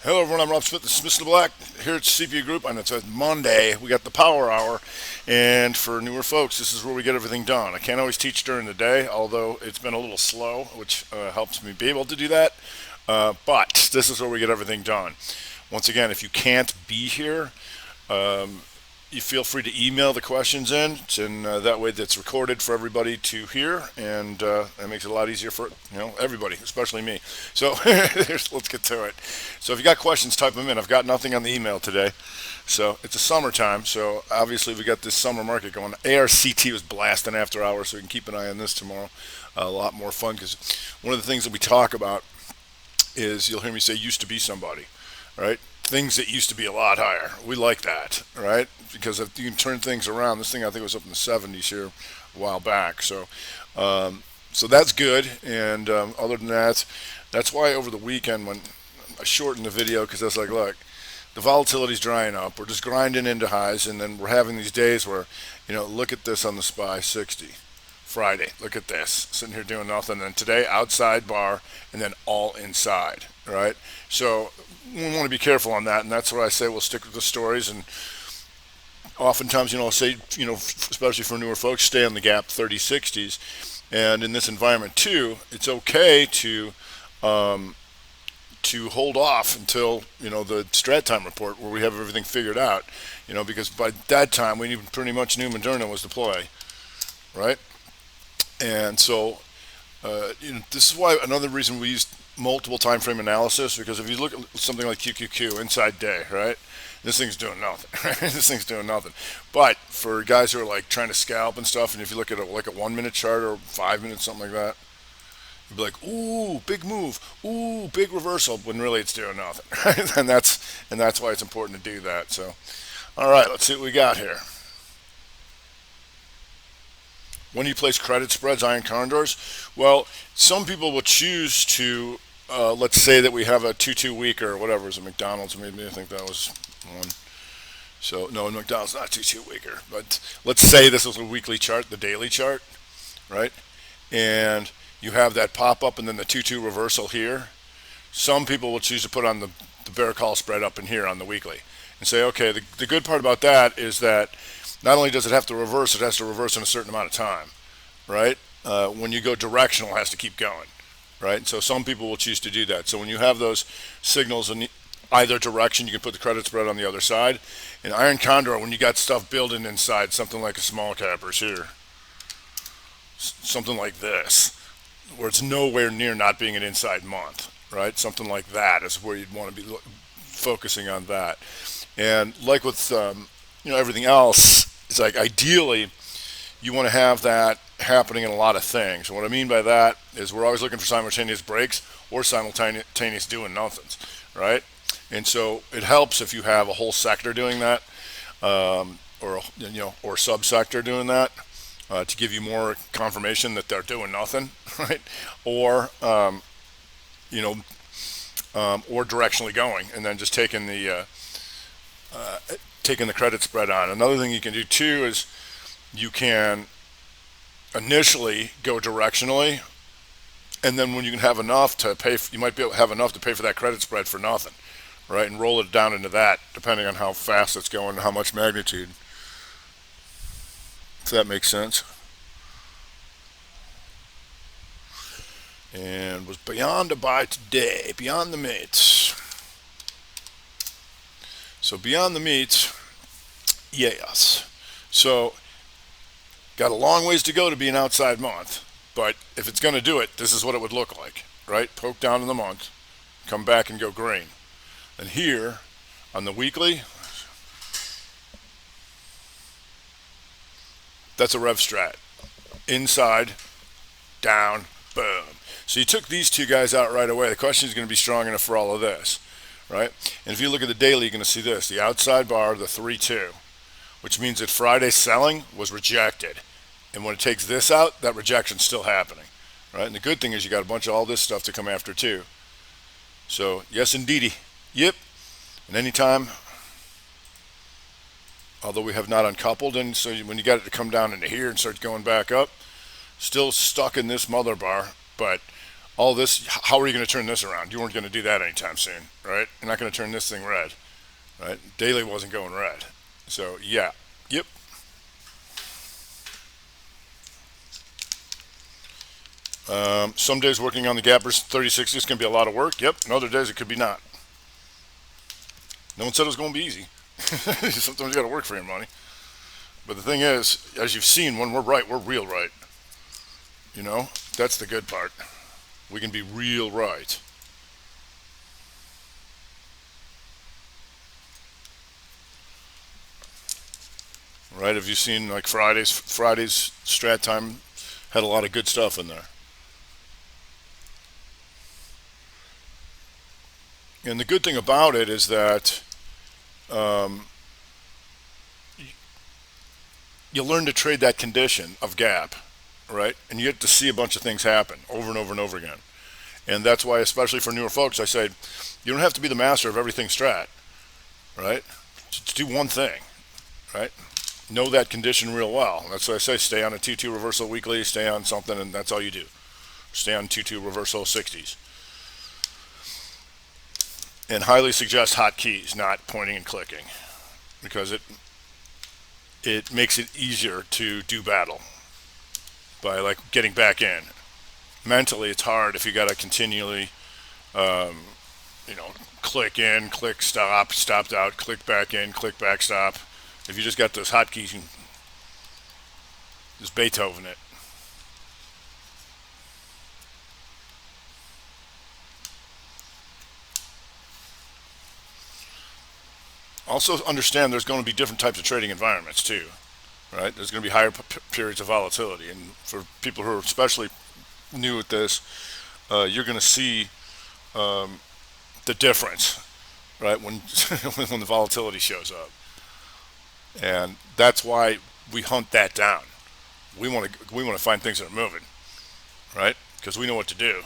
Hello, everyone. I'm Rob Smith, the Smith of the Black, here at CPU Group, and it's a Monday. We got the Power Hour, and for newer folks, this is where we get everything done. I can't always teach during the day, although it's been a little slow, which helps me be able to do that. But this is where we get everything done. Once again, if you can't be here, you feel free to email the questions in, and that way that's recorded for everybody to hear, and that makes it a lot easier for everybody, especially me. So let's get to it. So if you got questions, type them in. I've got nothing on the email today. So it's a summertime, so obviously we got this summer market going. ARCT was blasting after hours, so we can keep an eye on this tomorrow. A lot more fun because one of the things that we talk about is you'll hear me say used to be somebody, right? Things that used to be a lot higher. We like that, right? Because if you can turn things around, this thing I think was up in the 70s here a while back. So that's good. And other than that, that's why over the weekend when I shortened the video, because I was like, look, the volatility's drying up. We're just grinding into highs, and then we're having these days where, look at this on the SPY 60. Friday, look at this, sitting here doing nothing. And today, outside bar, and then all inside, right? So we want to be careful on that, and that's why I say we'll stick with the stories. And oftentimes, I'll say, especially for newer folks, stay on the gap 30-60s. And in this environment too, it's okay to hold off until the strat time report where we have everything figured out. Because by that time we pretty much knew Moderna was the play, right? And so, this is why another reason we use multiple time frame analysis, because if you look at something like QQQ, inside day, right? This thing's doing nothing. Right? This thing's doing nothing. But for guys who are like trying to scalp and stuff, and if you look at like a 1 minute chart or 5 minutes, something like that, you'd be like, ooh, big move, ooh, big reversal, when really it's doing nothing. Right? And that's why it's important to do that. So, all right, let's see what we got here. When do you place credit spreads, iron condors? Well, some people will choose to, let's say that we have a 2-2 week or whatever. Is it McDonald's? Maybe I think that was one. So, no, McDonald's not 2-2 weeker. But let's say this is a weekly chart, the daily chart, right? And you have that pop up and then the 2-2 reversal here. Some people will choose to put on the bear call spread up in here on the weekly and say, okay, the good part about that is that not only does it have to reverse, it has to reverse in a certain amount of time, right? When you go directional, it has to keep going, right? So some people will choose to do that. So when you have those signals in either direction, you can put the credit spread on the other side. In iron condor, when you got stuff building inside, something like a small cappers here, something like this, where it's nowhere near not being an inside month, right? Something like that is where you'd want to be focusing on that. And like with everything else, it's like ideally you want to have that happening in a lot of things. And what I mean by that is we're always looking for simultaneous breaks or simultaneous doing nothings, right? And so it helps if you have a whole sector doing that, or subsector doing that, to give you more confirmation that they're doing nothing, right? Or or directionally going, and then just taking the credit spread on. Another thing you can do too is you can initially go directionally, and then when you can have enough to pay, you might be able to have enough to pay for that credit spread for nothing, right? And roll it down into that, depending on how fast it's going and how much magnitude. If that makes sense. And was beyond a buy today, beyond the meats. So beyond the meats, yes. So got a long ways to go to be an outside month, but if it's going to do it, this is what it would look like, right? Poke down in the month, come back and go green. And here on the weekly, that's a rev strat. Inside, down, boom. So you took these two guys out right away. The question is going to be strong enough for all of this, right? And if you look at the daily, you're going to see this. The outside bar, the 3-2, which means that Friday's selling was rejected. And when it takes this out, that rejection's still happening, right? And the good thing is you got a bunch of all this stuff to come after too. So, yes, indeedy. Yep. And anytime, although we have not uncoupled, and so when you got it to come down into here and start going back up, still stuck in this mother bar, but All this, how are you going to turn this around? You weren't going to do that anytime soon, right? You're not going to turn this thing red, right? Daily wasn't going red. So, yeah. Yep. Some days working on the gappers 3060 is going to be a lot of work. Yep. And other days it could be not. No one said it was going to be easy. Sometimes you got to work for your money. But the thing is, as you've seen, when we're right, we're real right. You know, that's the good part. We can be real right. Right? Have you seen like Friday's strat time had a lot of good stuff in there. And the good thing about it is that um, you learn to trade that condition of gap, right? And you get to see a bunch of things happen over and over and over again. And that's why, especially for newer folks, I say you don't have to be the master of everything strat, right? Just do one thing, right? Know that condition real well. That's why I say stay on a 2-2 reversal weekly, stay on something, and that's all you do. Stay on 2-2 reversal 60s. And highly suggest hotkeys, not pointing and clicking, because it makes it easier to do battle by like getting back in. Mentally, it's hard if you got to continually, um, click in, click stop, stopped out, click back in, click back stop. If you just got those hotkeys, you can just Beethoven it. Also, understand there's going to be different types of trading environments too, right? There's going to be higher periods of volatility, and for people who are especially new at this, you're going to see the difference, right? When when the volatility shows up, and that's why we hunt that down. We want to find things that are moving, right? Because we know what to do.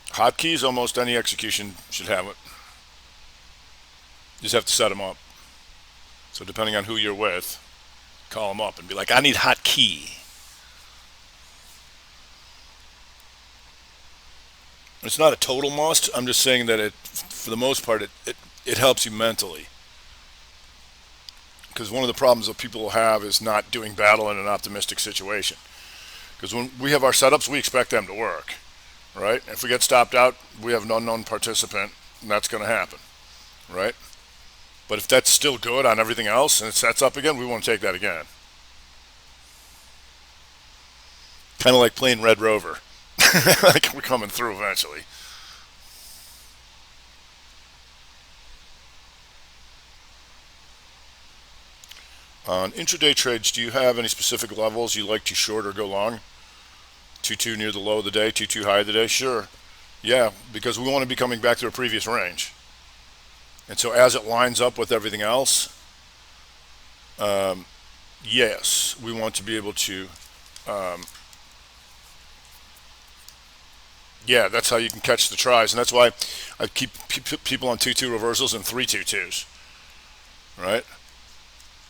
Hotkeys, almost any execution should have it. You just have to set them up. So depending on who you're with, call them up and be like, I need hotkey. It's not a total must. I'm just saying that for the most part, it helps you mentally. Because one of the problems that people have is not doing battle in an optimistic situation. Because when we have our setups, we expect them to work, right? If we get stopped out, we have an unknown participant, and that's going to happen, right? But if that's still good on everything else and it sets up again, we want to take that again. Kind of like playing Red Rover. Like we're coming through eventually. On intraday trades, do you have any specific levels you like to short or go long? 2-2 near the low of the day, 2-2 high of the day? Sure. Yeah, because we want to be coming back to a previous range. And so as it lines up with everything else, um, yes, we want to be able to, um, yeah, that's how you can catch the tries. And that's why I keep people on 2-2 reversals and 3-2-2s, right?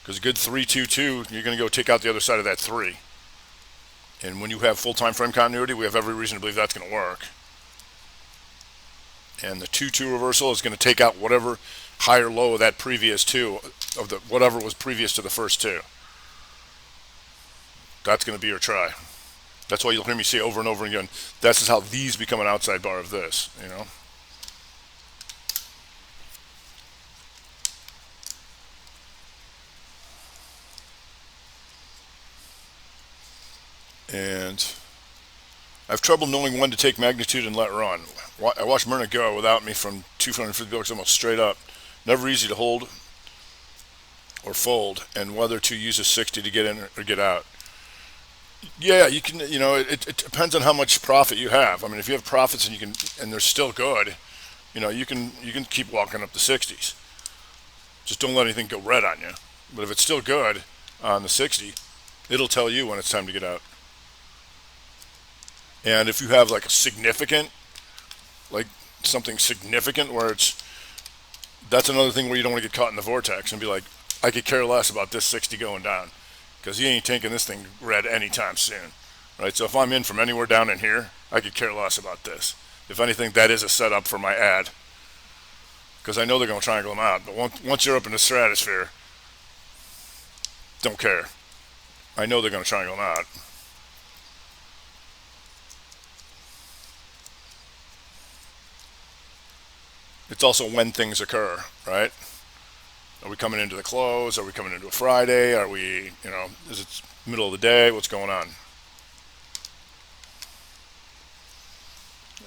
Because a good 3-2-2, you're going to go take out the other side of that 3. And when you have full time frame continuity, we have every reason to believe that's going to work. And the 2-2 reversal is going to take out whatever high or low of that previous 2, of the whatever was previous to the first 2. That's going to be your try. That's why you'll hear me say over and over again, this is how these become an outside bar of this, you know? And I have trouble knowing when to take magnitude and let run. I watched Myrna go without me from 250 bucks almost straight up. Never easy to hold or fold, and whether to use a 60 to get in or get out. Yeah, you can. It depends on how much profit you have. I mean, if you have profits and they're still good, you can keep walking up the 60s. Just don't let anything go red on you. But if it's still good on the 60, it'll tell you when it's time to get out. And if you have like a significant, like something significant where that's another thing where you don't want to get caught in the vortex and be like, I could care less about this 60 going down because you ain't taking this thing red anytime soon. right? So if I'm in from anywhere down in here, I could care less about this. If anything, that is a setup for my ad, because I know they're going to triangle them out. But once you're up in the stratosphere, don't care. I know they're going to triangle them out. It's also when things occur, right? Are we coming into the close? Are we coming into a Friday? Are we, is it middle of the day? What's going on?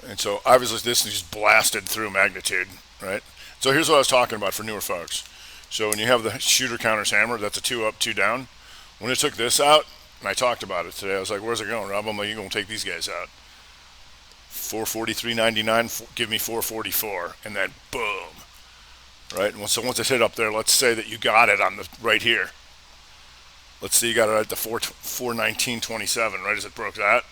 And so obviously this is just blasted through magnitude, right? So here's what I was talking about for newer folks. So when you have the shooter counters hammer, that's a 2 up, 2 down. When it took this out, and I talked about it today, I was like, where's it going, Rob? I'm like, you're going to take these guys out. 443.99, give me 444, and then boom, right? And so once it hit up there, let's say that you got it on the right here. Let's say you got it at the 419.27, right as it broke that.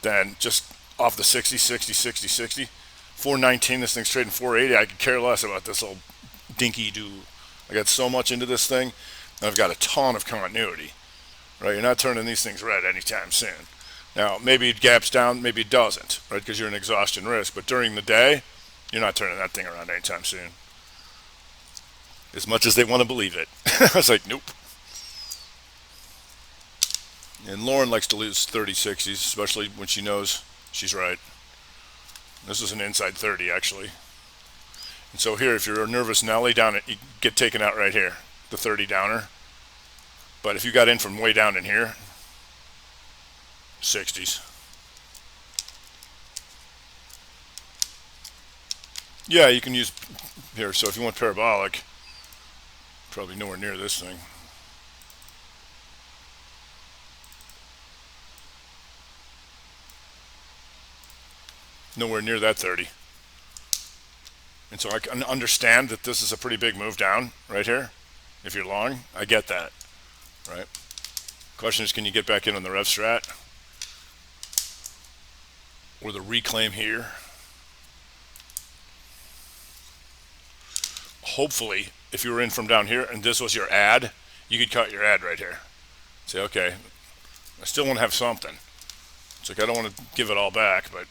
Then just off the 60, 60, 60, 60, 419, this thing's trading 480. I could care less about this little dinky do. I got so much into this thing, and I've got a ton of continuity, right? You're not turning these things red anytime soon. Now, maybe it gaps down, maybe it doesn't, right? Because you're an exhaustion risk. But during the day, you're not turning that thing around anytime soon. As much as they want to believe it. I was like, nope. And Lauren likes to lose 30-60s, especially when she knows she's right. This is an inside 30, actually. And so here, if you're a nervous Nelly down it, you get taken out right here, the 30 downer. But if you got in from way down in here, 60s. Yeah, you can use here. So if you want parabolic, probably nowhere near this thing. Nowhere near that 30. And so I can understand that this is a pretty big move down right here. If you're long, I get that, right? Question is, can you get back in on the rev strat? Or the reclaim here? Hopefully, if you were in from down here and this was your ad, you could cut your ad right here. Say, okay, I still want to have something. It's like I don't want to give it all back, but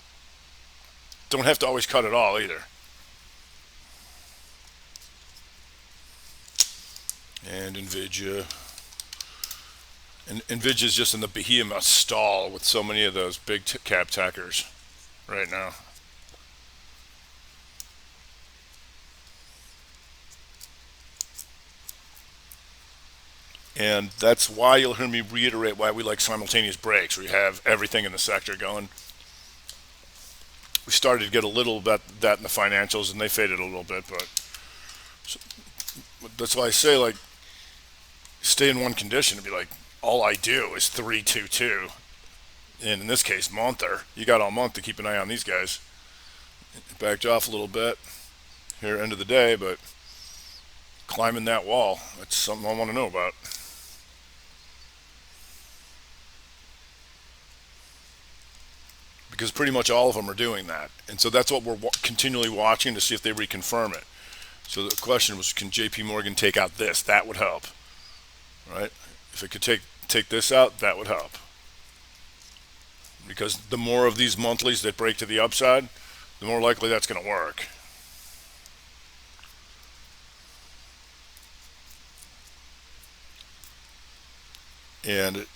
don't have to always cut it all either. And NVIDIA. And NVIDIA's just in the behemoth stall with so many of those big cap tackers right now. And that's why you'll hear me reiterate why we like simultaneous breaks, where you have everything in the sector going. We started to get a little bit that in the financials, and they faded a little bit, but that's why I say, like, stay in one condition and be like, all I do is 322. And in this case, monther. You got all month to keep an eye on these guys. It backed off a little bit here, end of the day, but climbing that wall, that's something I want to know about. Because pretty much all of them are doing that. And so that's what we're continually watching to see if they reconfirm it. So the question was, can JP Morgan take out this? That would help, right? If it could take this out, that would help. Because the more of these monthlies that break to the upside, the more likely that's going to work. And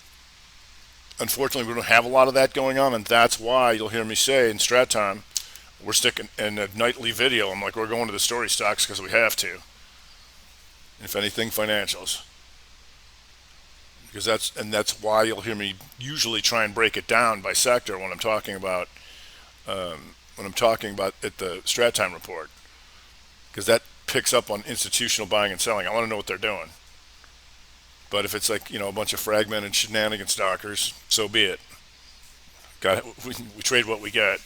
unfortunately, we don't have a lot of that going on, and that's why you'll hear me say in strat time, we're sticking in a nightly video. I'm like, we're going to the story stocks because we have to. If anything, financials. Because that's why you'll hear me usually try and break it down by sector when I'm talking about at the strat time report, because that picks up on institutional buying and selling. I want to know what they're doing. But if it's like, a bunch of fragmented shenanigans stalkers, so be it. We trade what we get.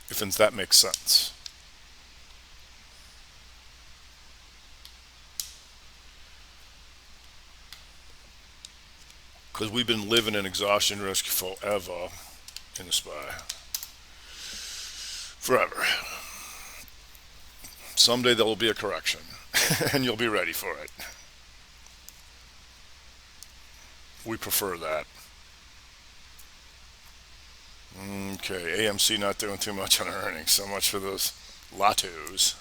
If that makes sense. Because we've been living in exhaustion risk forever in the SPY. Forever. Someday there will be a correction. and you'll be ready for it. We prefer that. Okay, AMC not doing too much on earnings. So much for those lottos.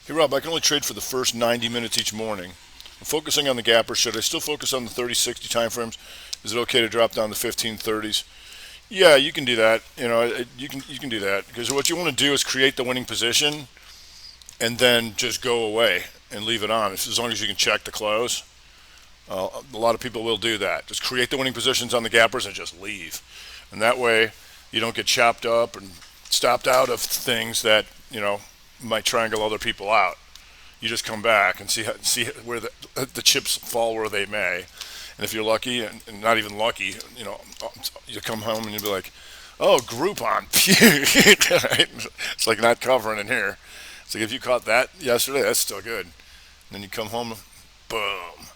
Hey Rob, I can only trade for the first 90 minutes each morning. I'm focusing on the gap, or should I still focus on the 30-60 time frames? Is it okay to drop down to 15-30s? Yeah, you can do that. You can do that because what you want to do is create the winning position and then just go away and leave it on as long as you can check the close. A lot of people will do that. Just create the winning positions on the gappers and just leave, and that way you don't get chopped up and stopped out of things that might triangle other people out. You just come back and see where the chips fall where they may. And if you're lucky, and not even lucky, you come home and you'll be like, oh, Groupon, right? It's like not covering in here. It's like if you caught that yesterday, that's still good. And then you come home, boom,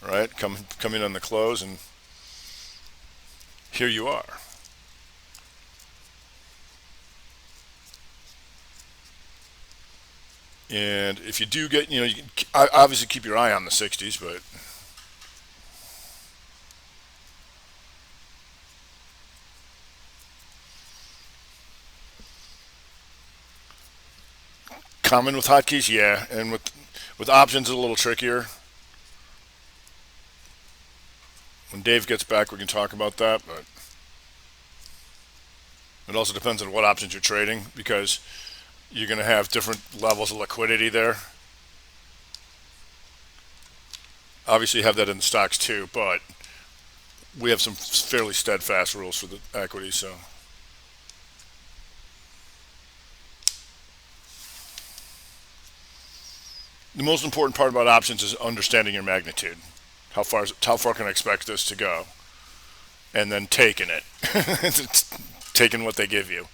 right? Come in on the close, and here you are. And if you do get, you can obviously keep your eye on the 60s, but common with hotkeys, yeah, and with options, it's a little trickier. When Dave gets back, we can talk about that, but it also depends on what options you're trading because you're going to have different levels of liquidity there. Obviously, you have that in the stocks too, but we have some fairly steadfast rules for the equity, so. The most important part about options is understanding your magnitude. How far can I expect this to go? And then taking it. Taking what they give you.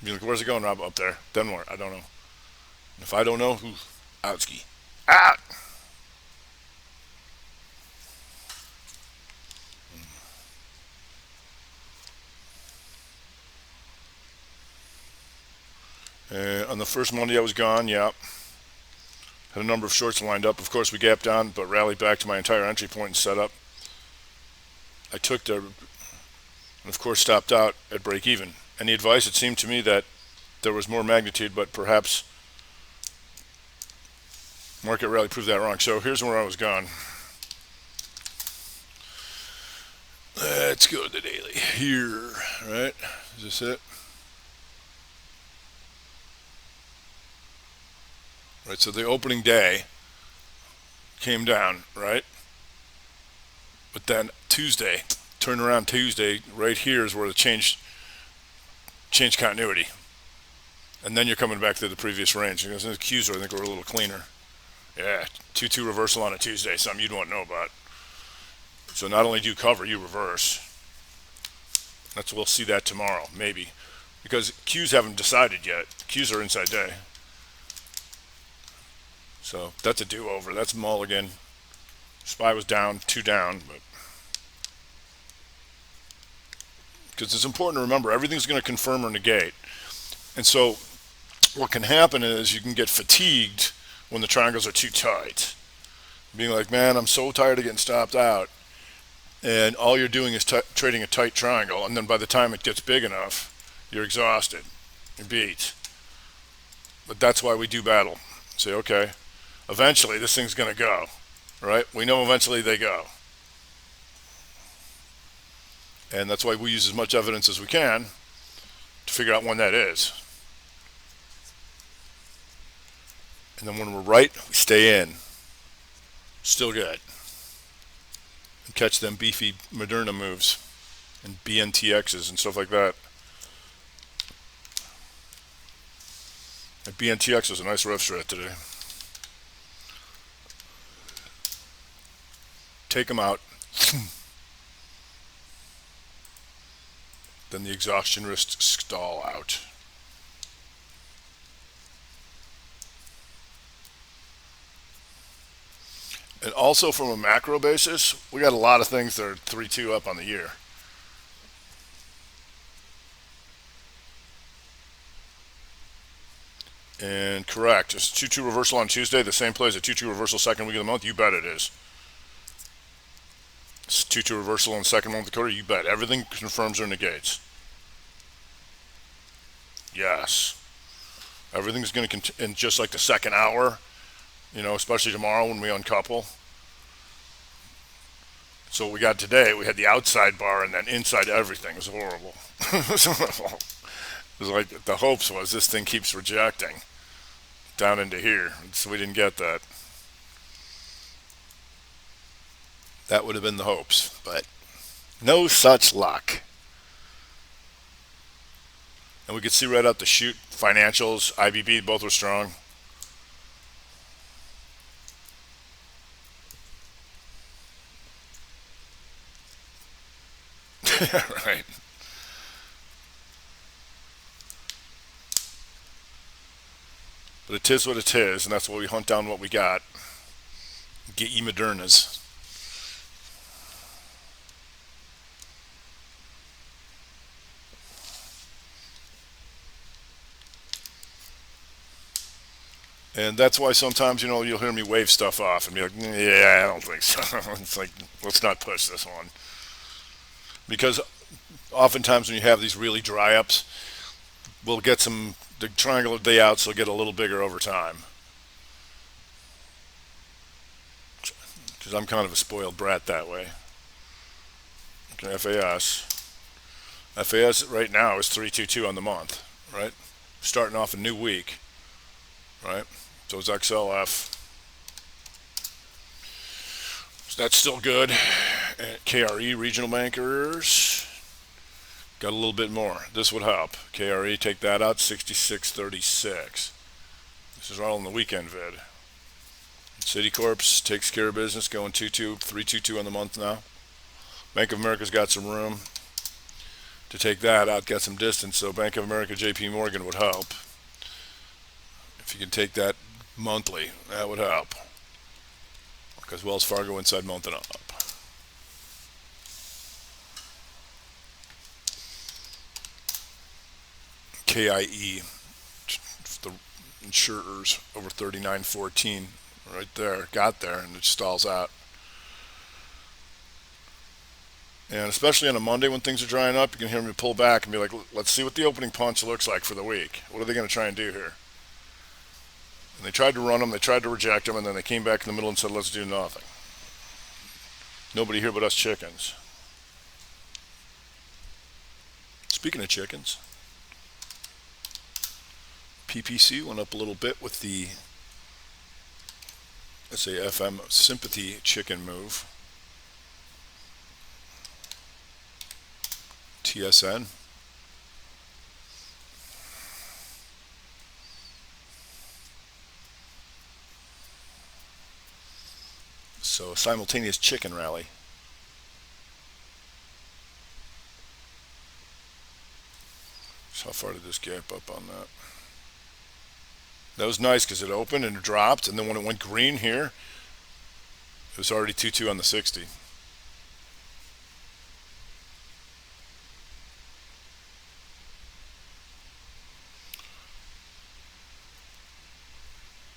Be like, where's it going, Rob? Up there. Then where? I don't know. If I don't know, who's outski? Out! On the first Monday I was gone, yeah. Had a number of shorts lined up. Of course, we gapped down, but rallied back to my entire entry point and set up. I took the, and of course, stopped out at break even. Any advice? It seemed to me that there was more magnitude, but perhaps market rally proved that wrong. So here's where I was gone. Let's go to the daily here, right? Is this it? Right, so the opening day came down, right? But then Tuesday, turnaround Tuesday, right here is where the change continuity. And then you're coming back to the previous range. Because the Qs I think were a little cleaner. Yeah, 2-2 reversal on a Tuesday, something you'd want to know about. So not only do you cover, you reverse. We'll see that tomorrow, maybe. Because Qs haven't decided yet. Qs are inside day. So that's a do-over. That's mulligan. SPY was down, 2 down, but because it's important to remember everything's going to confirm or negate. And so what can happen is you can get fatigued when the triangles are too tight. Being like, man, I'm so tired of getting stopped out. And all you're doing is trading a tight triangle. And then by the time it gets big enough, you're exhausted. You're beat. But that's why we do battle. Say, okay, eventually this thing's going to go. Right? We know eventually they go. And that's why we use as much evidence as we can to figure out when that is. And then when we're right, we stay in. Still good. And catch them beefy Moderna moves and BNTXs and stuff like that. And BNTX was a nice rev strat today. Take them out. Then the exhaustion risks stall out. And also from a macro basis, we got a lot of things that are 3-2 up on the year. And correct. It's 2-2 reversal on Tuesday. The same play as a 2-2 reversal second week of the month. You bet it is. It's 2-2 reversal on the second month of the quarter. You bet. Everything confirms or negates. Yes. Everything's going to and just like the second hour, especially tomorrow when we uncouple. So what we got today, we had the outside bar and then inside everything. It was horrible. It was like the hopes was this thing keeps rejecting down into here. So we didn't get that. That would have been the hopes, but no such luck. And we could see right out the chute, financials, IBB, both were strong. Right. But it is what it is, and that's why we hunt down what we got. Get ye Modernas. And that's why sometimes, you'll hear me wave stuff off and be like, yeah, I don't think so. It's like, let's not push this one. Because oftentimes when you have these really dry ups, we'll get the triangular day outs will get a little bigger over time. Because I'm kind of a spoiled brat that way. Okay, FAS. FAS right now is 322 on the month, right? Starting off a new week, right? So it's XLF. So that's still good. And KRE regional bankers got a little bit more. This would help. KRE, take that out, 66.36. This is all in the weekend vid. Citicorps takes care of business, going 2-2, 322 on the month now. Bank of America's got some room to take that out, get some distance. So Bank of America, JP Morgan would help. If you can take that monthly, that would help. Because Wells Fargo inside month and up. KIE, the insurers over 39.14, right there, got there, and it stalls out. And especially on a Monday when things are drying up, you can hear me pull back and be like, let's see what the opening punch looks like for the week. What are they going to try and do here? And they tried to run them, they tried to reject them, and then they came back in the middle and said, let's do nothing. Nobody here but us chickens. Speaking of chickens, PPC went up a little bit with the SAFM sympathy chicken move. TSN. So simultaneous chicken rally. So how far did this gap up on that? That was nice because it opened and it dropped, and then when it went green here, it was already 2-2 on the 60.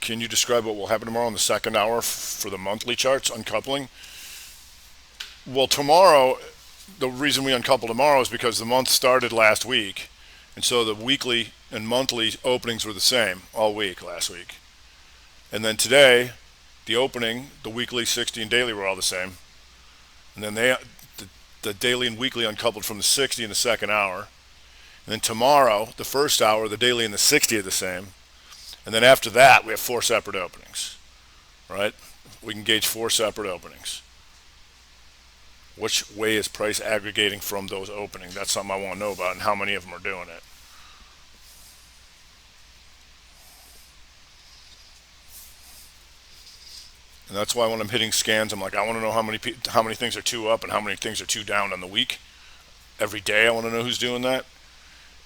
Can you describe what will happen tomorrow in the second hour for the monthly charts, uncoupling? Well, tomorrow, the reason we uncouple tomorrow is because the month started last week, and so the weekly and monthly openings were the same all week last week. And then today, the opening, the weekly, 60, and daily were all the same. And then the daily and weekly uncoupled from the 60 in the second hour. And then tomorrow, the first hour, the daily and the 60 are the same. And then after that, we have 4 separate openings, right? We can gauge 4 separate openings. Which way is price aggregating from those openings? That's something I want to know about, and how many of them are doing it. And that's why when I'm hitting scans, I'm like, I want to know how many things are 2 up and how many things are 2 down on the week. Every day I want to know who's doing that.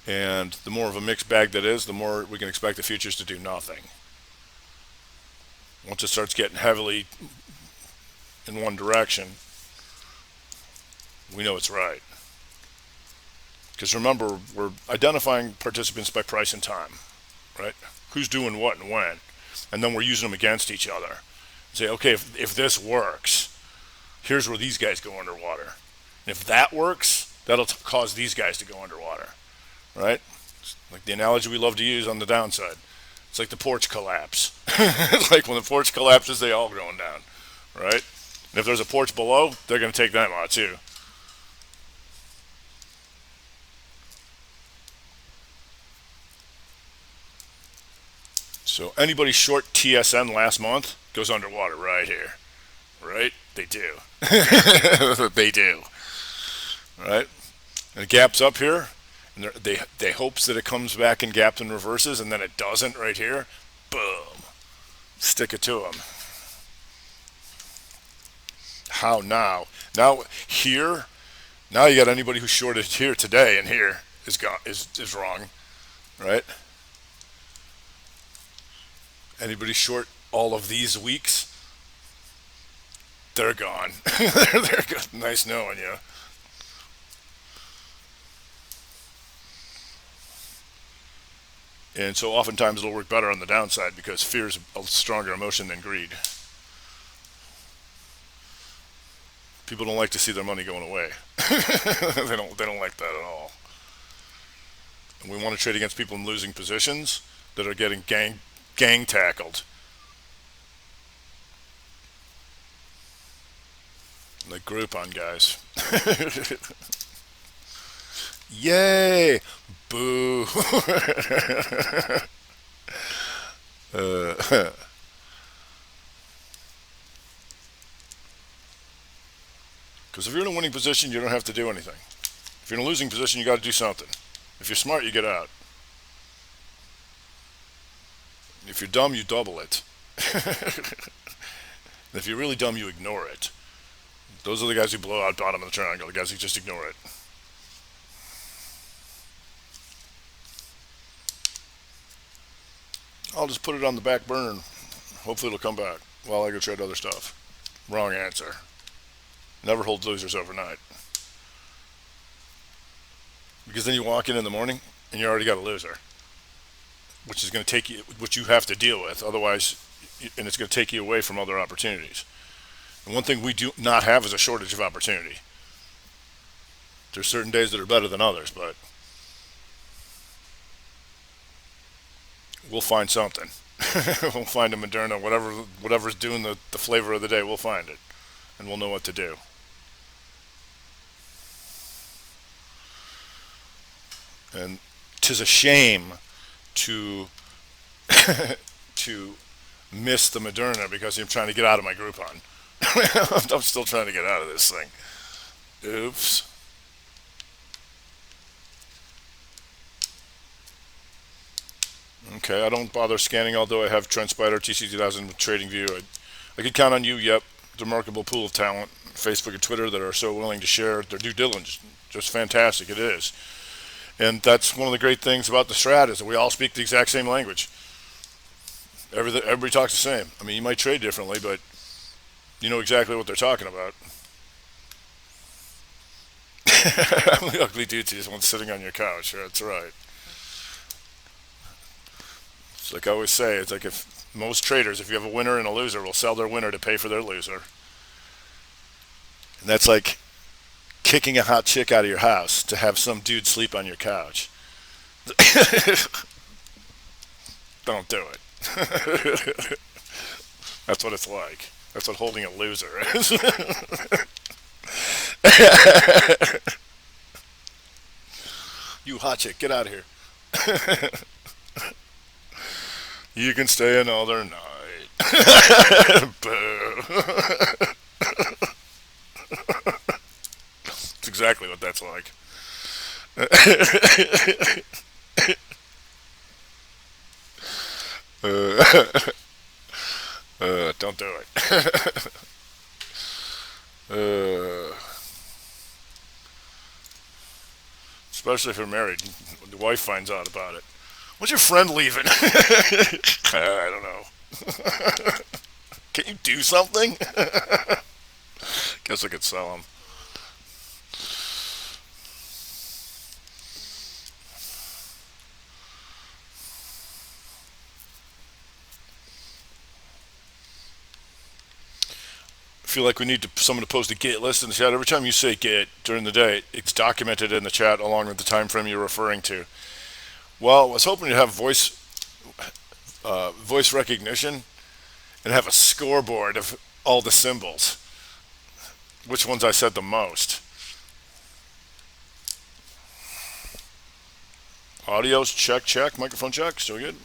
And the more of a mixed bag that is, the more we can expect the futures to do nothing. Once it starts getting heavily in one direction, we know it's right. Because remember, we're identifying participants by price and time, right? who's doing what and when, and then we're using them against each other. Say, okay, if this works, here's where these guys go underwater. And if that works, that'll cause these guys to go underwater, right? Like the analogy we love to use on the downside. It's like the porch collapse. It's like when the porch collapses, they all going down, right? And if there's a porch below, they're going to take them out too. So anybody short TSN last month goes underwater right here, right? They do. They do, right? And it gaps up here, and they hopes that it comes back and gaps and reverses, and then it doesn't right here. Boom. Stick it to them. How now? Now here, now you got anybody who shorted here today and here is wrong, right? Anybody short all of these weeks, they're gone. They're good. Nice knowing you. And so oftentimes it'll work better on the downside because fear is a stronger emotion than greed. People don't like to see their money going away. They don't like that at all. And we want to trade against people in losing positions that are getting gang tackled. Like Groupon guys. Yay! Boo! Because if you're in a winning position, you don't have to do anything. If you're in a losing position, you got to do something. If you're smart, you get out. If you're dumb, you double it. If you're really dumb, you ignore it. Those are the guys who blow out bottom of the triangle, the guys who just ignore it. I'll just put it on the back burner. Hopefully it'll come back while I go trade other stuff. Wrong answer. Never hold losers overnight. Because then you walk in the morning and you already got a loser, which is going to take you, which you have to deal with. Otherwise, and it's going to take you away from other opportunities. And one thing we do not have is a shortage of opportunity. There's certain days that are better than others, but we'll find something. We'll find a Moderna, whatever's doing the flavor of the day, we'll find it. And we'll know what to do. And 'tis a shame to to miss the Moderna because I'm trying to get out of my Groupon. I'm still trying to get out of this thing. Oops. Okay, I don't bother scanning, although I have TrendSpider, TC2000 with TradingView. I could count on you, yep. Remarkable pool of talent, Facebook and Twitter, that are so willing to share their due diligence. Just fantastic, it is. And that's one of the great things about the strat is that we all speak the exact same language. Everybody talks the same. I mean, you might trade differently, but you know exactly what they're talking about. I'm the ugly dude to just one sitting on your couch. That's right. It's like I always say, it's like if most traders, if you have a winner and a loser, will sell their winner to pay for their loser. And that's like kicking a hot chick out of your house to have some dude sleep on your couch. Don't do it. That's what it's like. That's what holding a loser is. You hot chick, get out of here. You can stay another night. Boo. It's exactly what that's like. Don't do it. Especially if you're married. The wife finds out about it. When's your friend leaving? I don't know. Can you do something? Guess I could sell them. feel like we need someone to post a gate list in the chat. Every time you say gate during the day, it's documented in the chat along with the time frame you're referring to. Well, I was hoping to have voice recognition and have a scoreboard of all the symbols, which ones I said the most. Audio's check, check. Microphone check. Still good.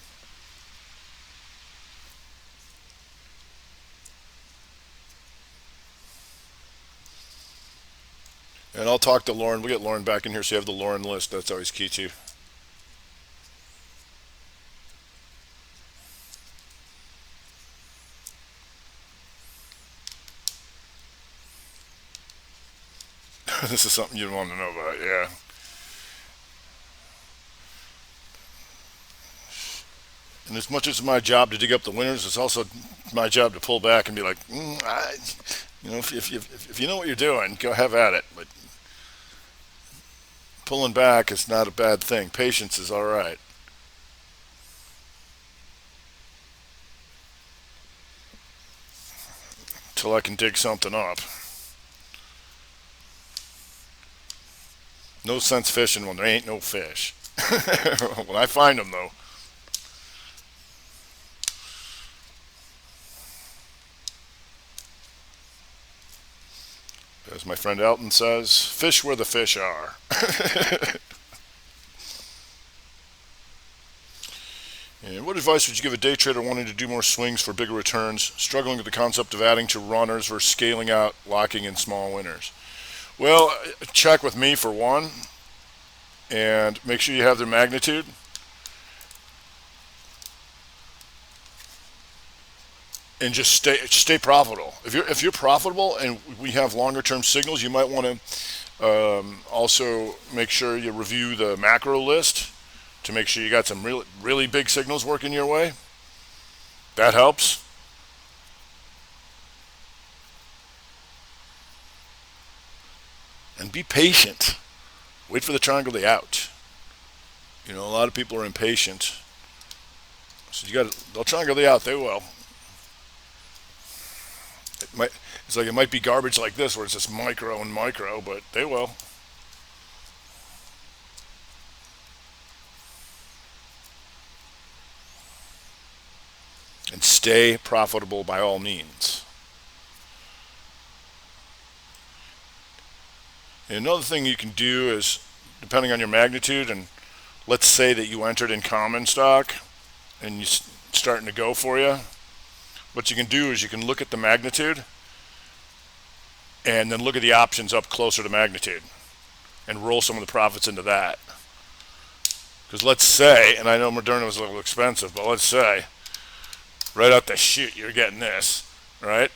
And I'll talk to Lauren. We'll get Lauren back in here so you have the Lauren list. That's always key too. This is something you'd want to know about, yeah. And as much as it's my job to dig up the winners, it's also my job to pull back and be like, if you know what you're doing, go have at it. But pulling back is not a bad thing. Patience is all right. Till I can dig something up. No sense fishing when there ain't no fish. When I find them, though. As my friend Elton says, fish where the fish are. And what advice would you give a day trader wanting to do more swings for bigger returns, struggling with the concept of adding to runners versus scaling out, locking in small winners? Well, check with me for one, and make sure you have their magnitude. And just stay profitable. If you're profitable and we have longer term signals, you might want to also make sure you review the macro list to make sure you got some really big signals working your way. That helps. And be patient. Wait for the triangle to out. A lot of people are impatient. So they'll triangle the out. They will. It might be garbage like this where it's just micro and micro, but they will. And stay profitable by all means. And another thing you can do is, depending on your magnitude, and let's say that you entered in common stock and it's starting to go for you, what you can do is you can look at the magnitude and then look at the options up closer to magnitude and roll some of the profits into that. Because let's say, and I know Moderna was a little expensive, but let's say right out the chute you're getting this, right?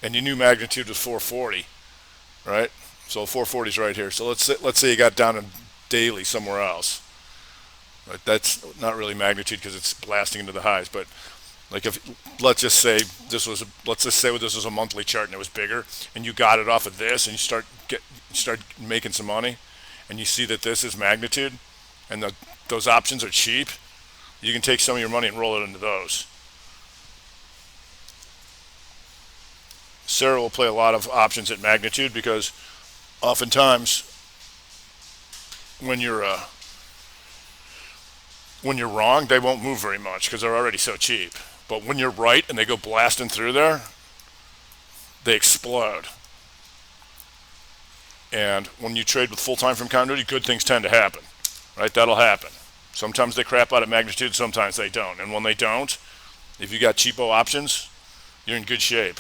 And you knew magnitude was 440, right? So 440 is right here. So let's say you got down in daily somewhere else. Right? That's not really magnitude because it's blasting into the highs, but like let's just say this was a monthly chart and it was bigger, and you got it off of this, and you start making some money, and you see that this is magnitude, and those options are cheap. You can take some of your money and roll it into those. Sarah will play a lot of options at magnitude because oftentimes when you're wrong, they won't move very much because they're already so cheap. But when you're right and they go blasting through there, they explode. And when you trade with full time frame continuity, good things tend to happen. Right? That'll happen. Sometimes they crap out at magnitude, sometimes they don't. And when they don't, if you got cheapo options, you're in good shape.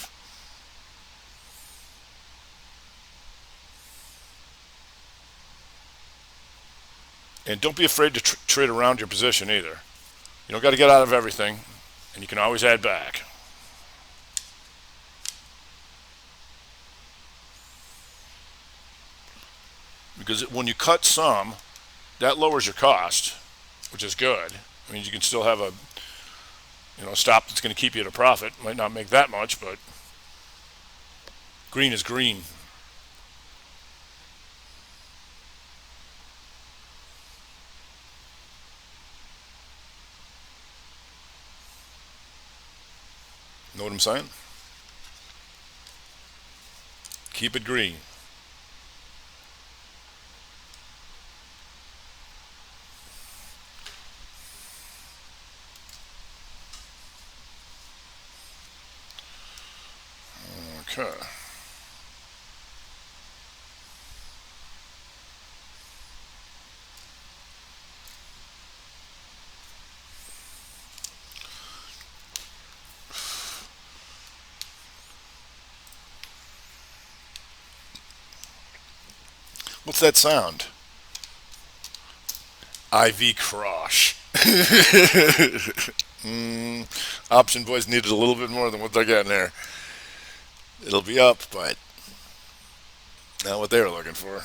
And don't be afraid to trade around your position either. You don't got to get out of everything, and you can always add back. Because when you cut some, that lowers your cost, which is good. I mean, you can still have a stop that's going to keep you at a profit. Might not make that much, but green is green. Know what I'm saying? Keep it green. Okay. What's that sound? IV crush. Option boys needed a little bit more than what they're getting there. It'll be up, but not what they were looking for.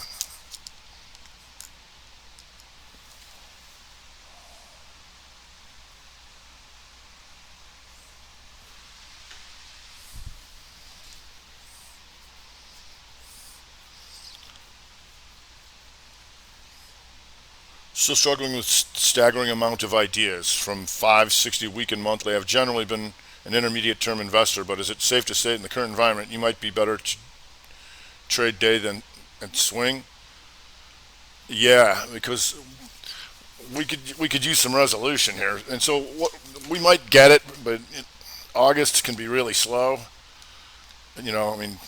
Still struggling with staggering amount of ideas from 560 week and monthly. I've generally been an intermediate term investor, but is it safe to say in the current environment you might be better to trade day than and swing? Yeah, because we could use some resolution here, and so what we might get it, but August can be really slow. I mean,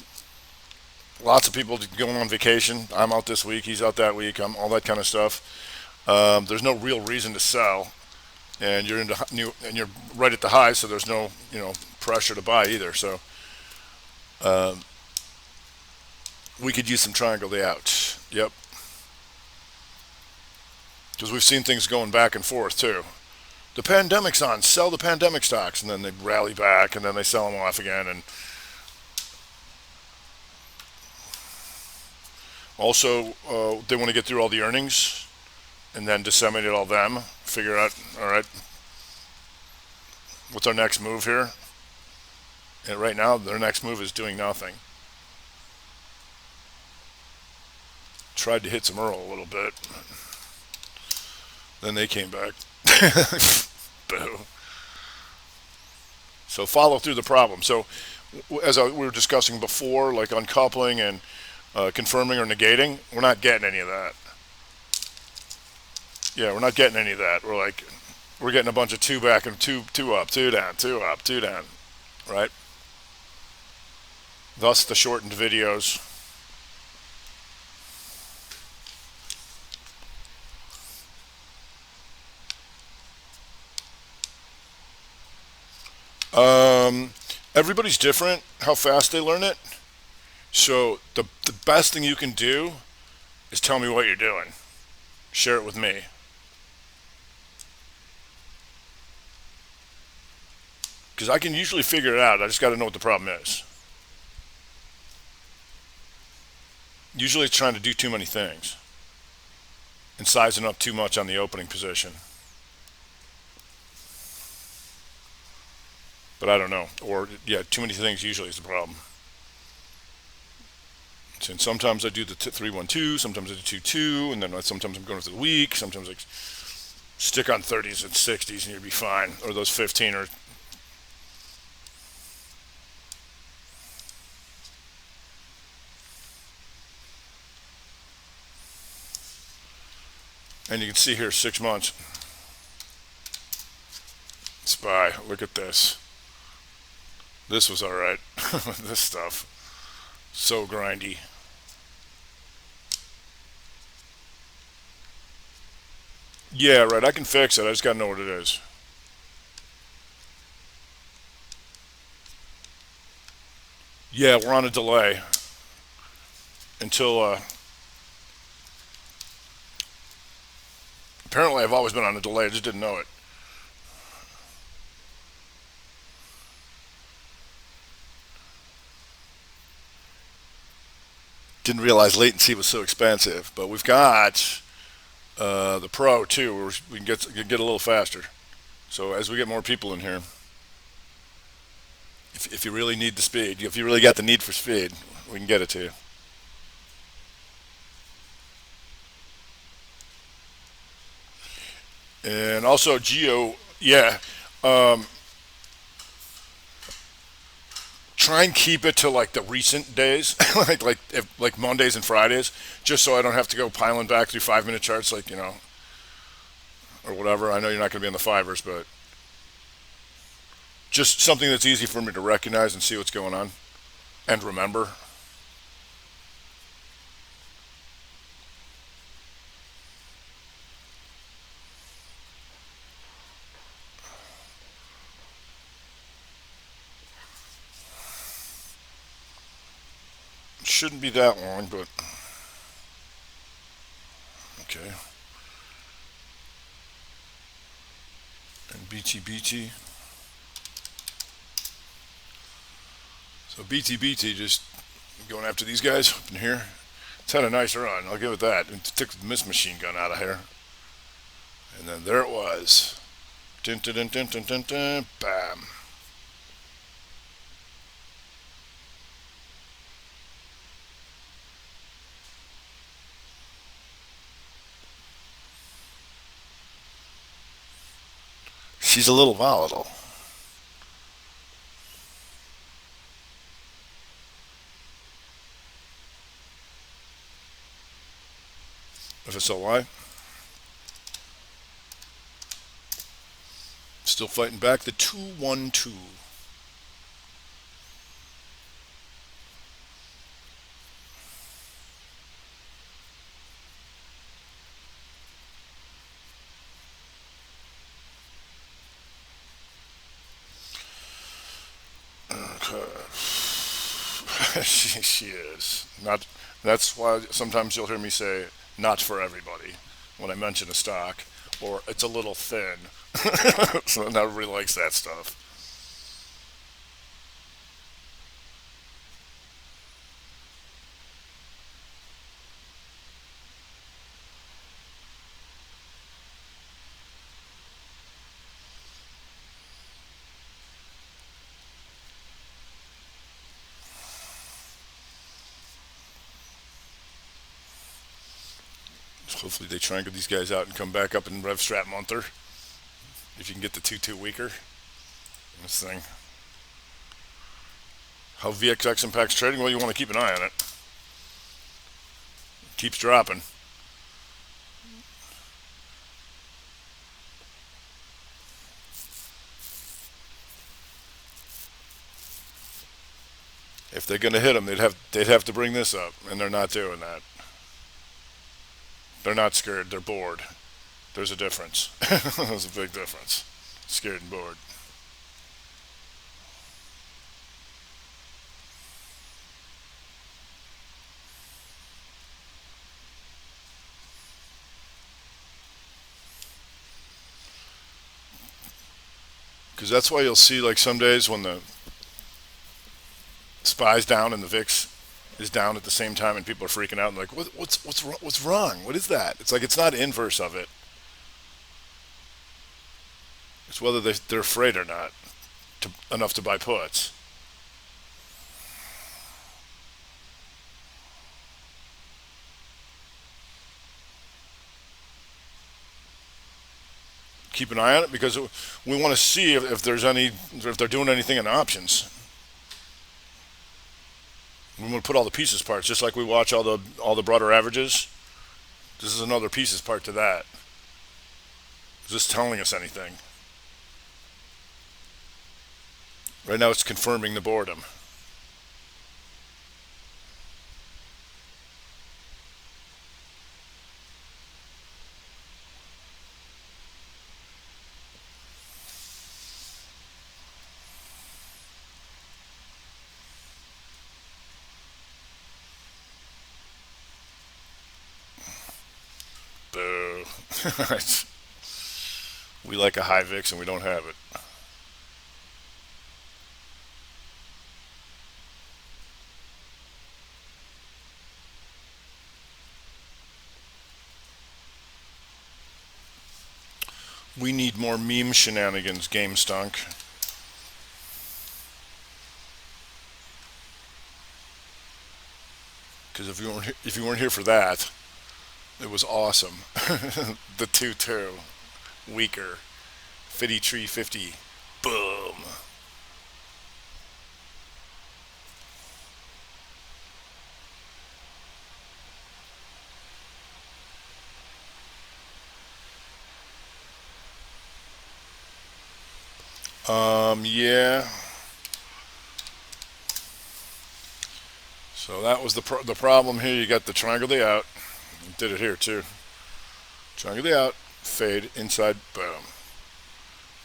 lots of people going on vacation. I'm out this week. He's out that week. All that kind of stuff. There's no real reason to sell, and you're right at the high, so there's no pressure to buy either. So we could use some triangle day out. Yep, because we've seen things going back and forth too. The pandemic's on, sell the pandemic stocks, and then they rally back, and then they sell them off again. And also, they want to get through all the earnings and then disseminate all them. Figure out, all right, what's our next move here? And right now, their next move is doing nothing. Tried to hit some Earl a little bit. Then they came back. Boo. So follow through the problem. So as we were discussing before, like uncoupling and confirming or negating, we're not getting any of that. Yeah, we're not getting any of that. We're getting a bunch of two back and two up, two down, two up, two down, right? Thus the shortened videos. Everybody's different how fast they learn it. So the best thing you can do is tell me what you're doing. Share it with me. Because I can usually figure it out. I just got to know what the problem is. Usually it's trying to do too many things and sizing up too much on the opening position. But I don't know. Or, yeah, too many things usually is the problem. And sometimes I do the 3-1-2, sometimes I do 2-2, and then sometimes I'm going for the week. Sometimes I stick on 30s and 60s and you'll be fine. Or those 15 or and you can see here 6 months. SPY, look at this. This was alright. This stuff. So grindy. Yeah, right. I can fix it. I just gotta know what it is. Yeah, we're on a delay until. Apparently, I've always been on a delay. I just didn't know it. Didn't realize latency was so expensive, but we've got the Pro too, where we can get a little faster. So as we get more people in here, if you really need the speed, if you really got the need for speed, we can get it to you. And also Geo, yeah, try and keep it to like the recent days, like Mondays and Fridays, just so I don't have to go piling back through 5 minute charts, like or whatever. I know you're not going to be on the fivers, but just something that's easy for me to recognize and see what's going on and remember. It shouldn't be that long, but okay. And BTBT. So BTBT just going after these guys up in here. It's had a nice run. I'll give it that. It took the mist machine gun out of here, and then there it was. Dun, dun, dun, dun, dun, dun, dun, bam. She's a little volatile. FSLY still fighting back. The 212. She is not. That's why sometimes you'll hear me say not for everybody when I mention a stock, or it's a little thin. So not everybody likes that stuff. Hopefully they try and get these guys out and come back up in Rev Strat Monther. If you can get the 2-2 weaker. This thing. How VXX impacts trading? Well, you want to keep an eye on it. It keeps dropping. If they're going to hit them, they'd have to bring this up, and they're not doing that. They're not scared. They're bored. There's a difference. There's a big difference. Scared and bored. Because that's why you'll see like some days when the SPY's down and the VIX is down at the same time, and people are freaking out and like, what's wrong? What is that? It's like it's not inverse of it. It's whether they're afraid or not enough to buy puts. Keep an eye on it because we want to see if there's if they're doing anything in options. We want to put all the pieces parts, just like we watch all the broader averages. This is another pieces part to that. Is this telling us anything? Right now, it's confirming the boredom. Boo. We like a high VIX and we don't have it. We need more meme shenanigans, Game Stunk. Because if you weren't here for that, it was awesome. The 2-2 weaker 5350. Boom. Yeah. So that was the problem here. You got the triangle day out. Did it here too. Triangle day out, fade, inside, boom.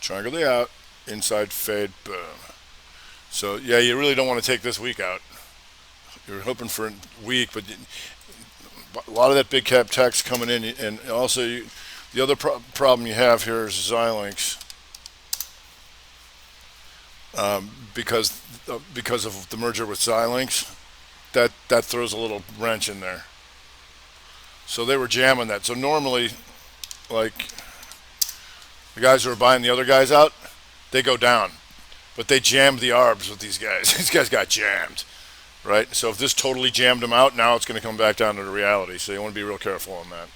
Triangle day out, inside, fade, boom. So yeah, you really don't want to take this week out. You're hoping for a week, but a lot of that big cap text coming in, and also the other problem you have here is Xilinx, because of the merger with Xilinx, that throws a little wrench in there. So they were jamming that. So normally, like the guys who are buying the other guys out, they go down, but they jammed the arbs with these guys. These guys got jammed, right? So if this totally jammed them out, now it's going to come back down to the reality. So you want to be real careful on that.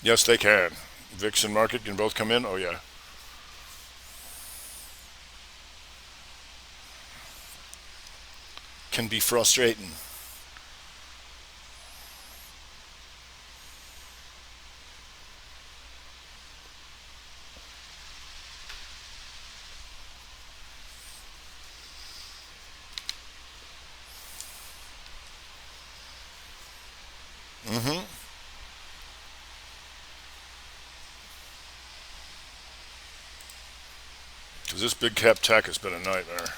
Yes, they can. VIX and market can both come in. Oh yeah. Can be frustrating. Mm-hmm. Because this big cap tech has been a nightmare.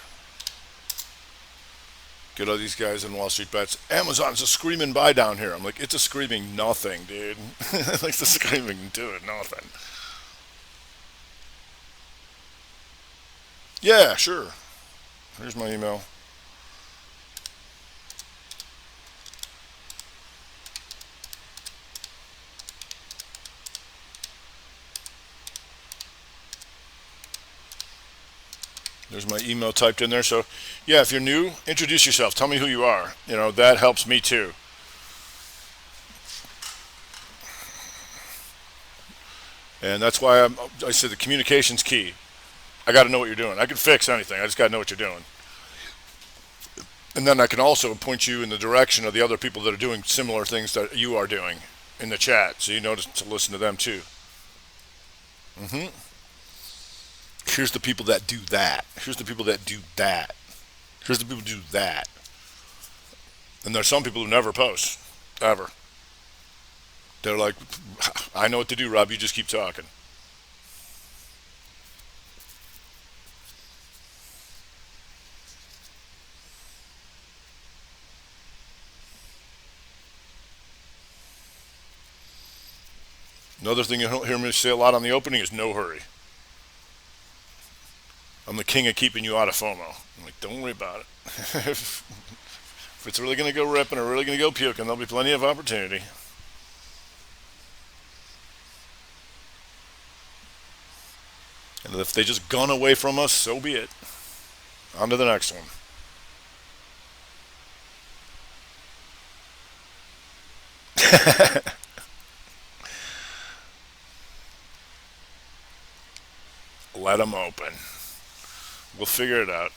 Get all these guys in Wall Street bets. Amazon's a screaming buy down here. I'm like, it's a screaming nothing, dude. Like it's a screaming do it nothing. Yeah, sure. Here's my email. There's my email typed in there. So, yeah, if you're new, introduce yourself. Tell me who you are. That helps me too. And that's why I said the communication's key. I got to know what you're doing. I can fix anything. I just got to know what you're doing. And then I can also point you in the direction of the other people that are doing similar things that you are doing in the chat. So you know to listen to them too. Hmm. Here's the people that do that. Here's the people that do that. Here's the people who do that. And there's some people who never post, ever. They're like, I know what to do, Rob. You just keep talking. Another thing you'll hear me say a lot on the opening is no hurry. I'm the king of keeping you out of FOMO. I'm like, don't worry about it. If it's really going to go ripping or really going to go puking, there'll be plenty of opportunity. And if they just gun away from us, so be it. On to the next one. Let them open. We'll figure it out.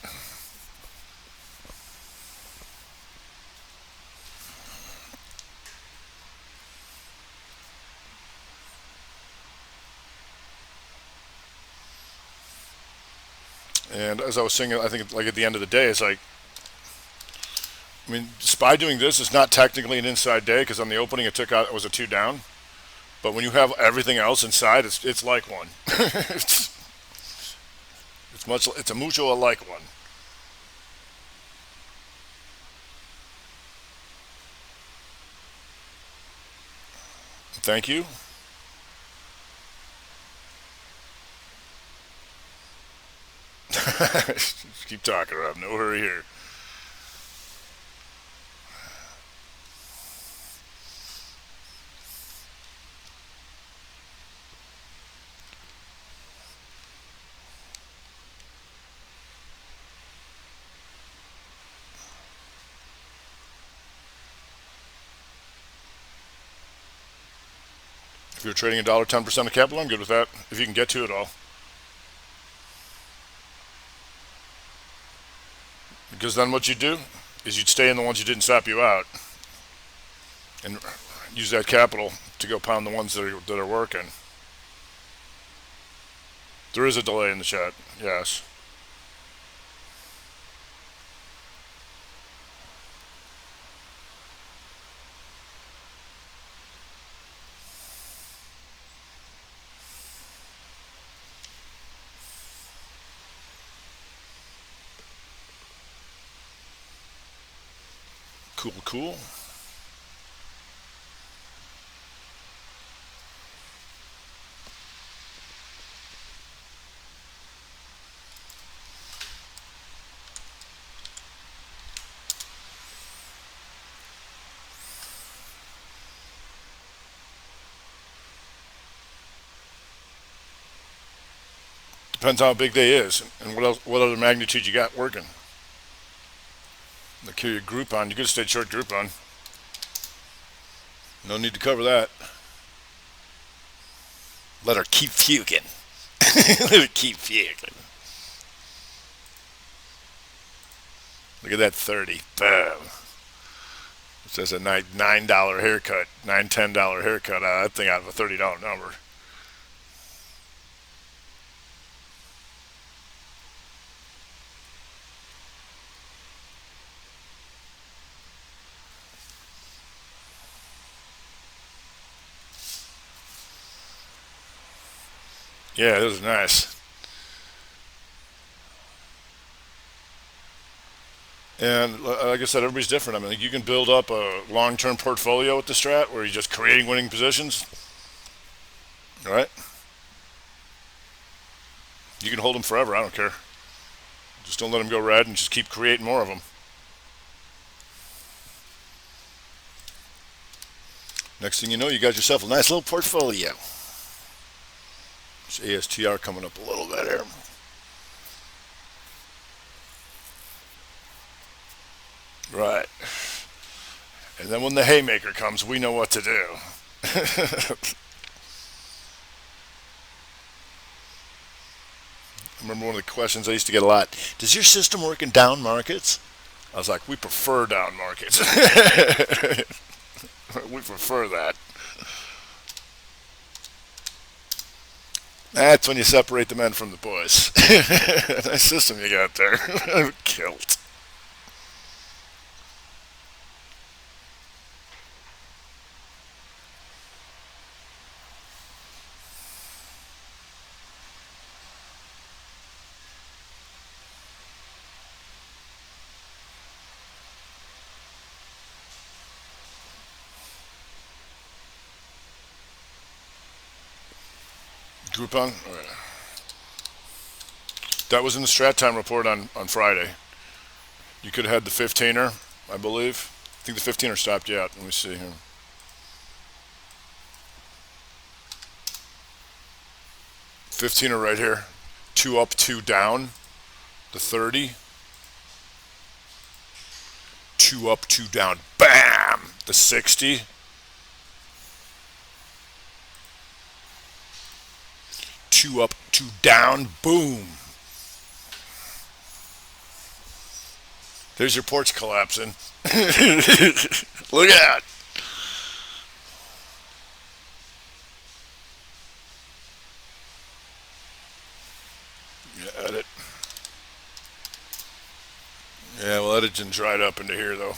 And as I was saying, I think like at the end of the day, it's like, I mean, SPY doing this is not technically an inside day because on the opening it took out, it was a two down. But when you have everything else inside, it's like one. It's a mucho like one. Thank you. Keep talking, Rob. No hurry here. If you're trading a dollar, 10% of capital, I'm good with that. If you can get to it all, because then what you do is you'd stay in the ones you didn't stop you out and use that capital to go pound the ones that are working. There is a delay in the chat. Yes. Cool, cool. Depends how big day is and what other magnitude you got working. The carry Groupon, you could have stayed short Groupon. No need to cover that. Let her keep puking. Let her keep puking. Look at that 30. Boom. It says a $9 haircut, $10 haircut. That thing out of a $30 number. Yeah, this is nice. And like I said, everybody's different. I mean, you can build up a long-term portfolio with the strat where you're just creating winning positions, right? You can hold them forever. I don't care. Just don't let them go red and just keep creating more of them. Next thing you know, you got yourself a nice little portfolio. It's ASTR coming up a little bit here. Right. And then when the haymaker comes, we know what to do. I remember one of the questions I used to get a lot. Does your system work in down markets? I was like, we prefer down markets. We prefer that. That's when you separate the men from the boys. Nice system you got there. Killed. Groupon? That was in the Strat Time report on Friday. You could have had the 15er, I believe. I think the 15er stopped you out. Let me see here. $15er right here. 2 up, 2 down. The 30. 2 up, 2 down. Bam! The 60. 2 up, 2 down. Boom. There's your porch collapsing. Look at that. Yeah, edit. Yeah, well, editing dried up into here, though.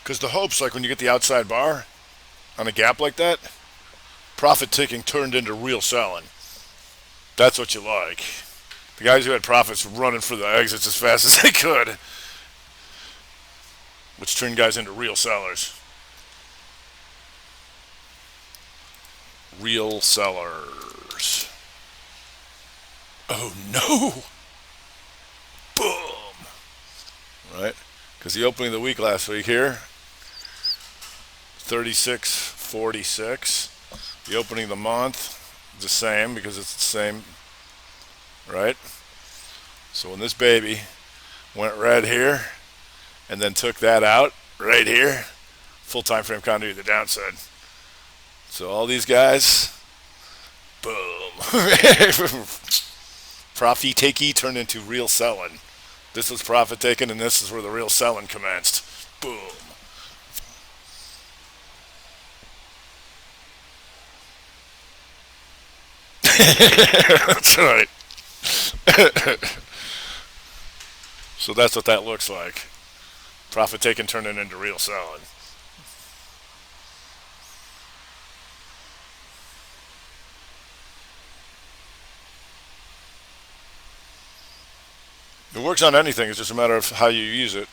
Because the hope's like when you get the outside bar on a gap like that, profit taking turned into real selling. That's what you like. The guys who had profits running for the exits as fast as they could, which turned guys into real sellers. Real sellers. Oh no! Boom! Right? Because the opening of the week last week here, 36.46. The opening of the month, the same because it's the same, right? So when this baby went red here and then took that out right here, full time frame continuity to the downside. So all these guys, boom. Profit takey turned into real selling. This was profit taking, and this is where the real selling commenced. Boom. That's right. So that's what that looks like. Profit taking turning into real selling. It works on anything. It's just a matter of how you use it.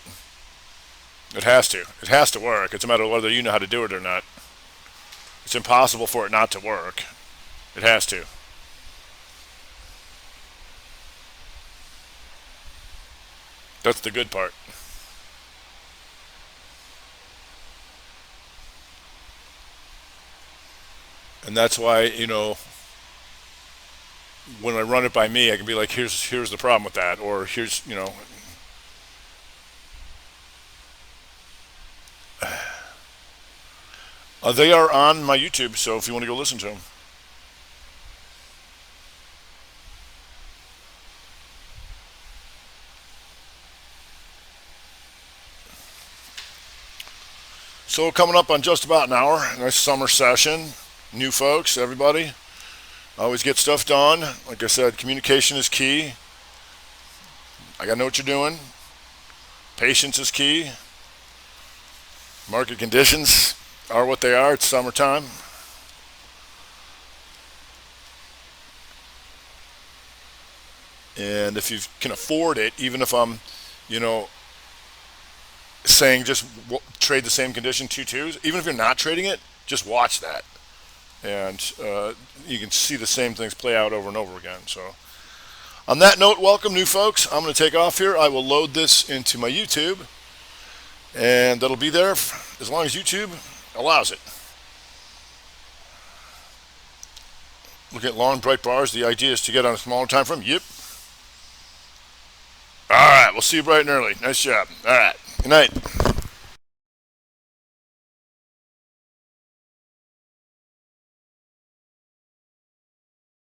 It has to. It has to work. It's a matter of whether you know how to do it or not. It's impossible for it not to work. It has to. That's the good part. And that's why, when I run it by me, I can be like, here's the problem with that, or here's. They are on my YouTube, so if you want to go listen to them. So coming up on just about an hour, nice summer session. New folks, everybody. Always get stuff done. Like I said, communication is key. I gotta know what you're doing. Patience is key. Market conditions are what they are. It's summertime. And if you can afford it, even if I'm, you know, saying just trade the same condition 2 twos, even if you're not trading it, just watch that. And you can see the same things play out over and over again. So, on that note, welcome new folks. I'm going to take off here. I will load this into my YouTube, and that'll be there as long as YouTube allows it. Look at long, bright bars. The idea is to get on a smaller time frame. Yep. All right. We'll see you bright and early. Nice job. All right. Good night.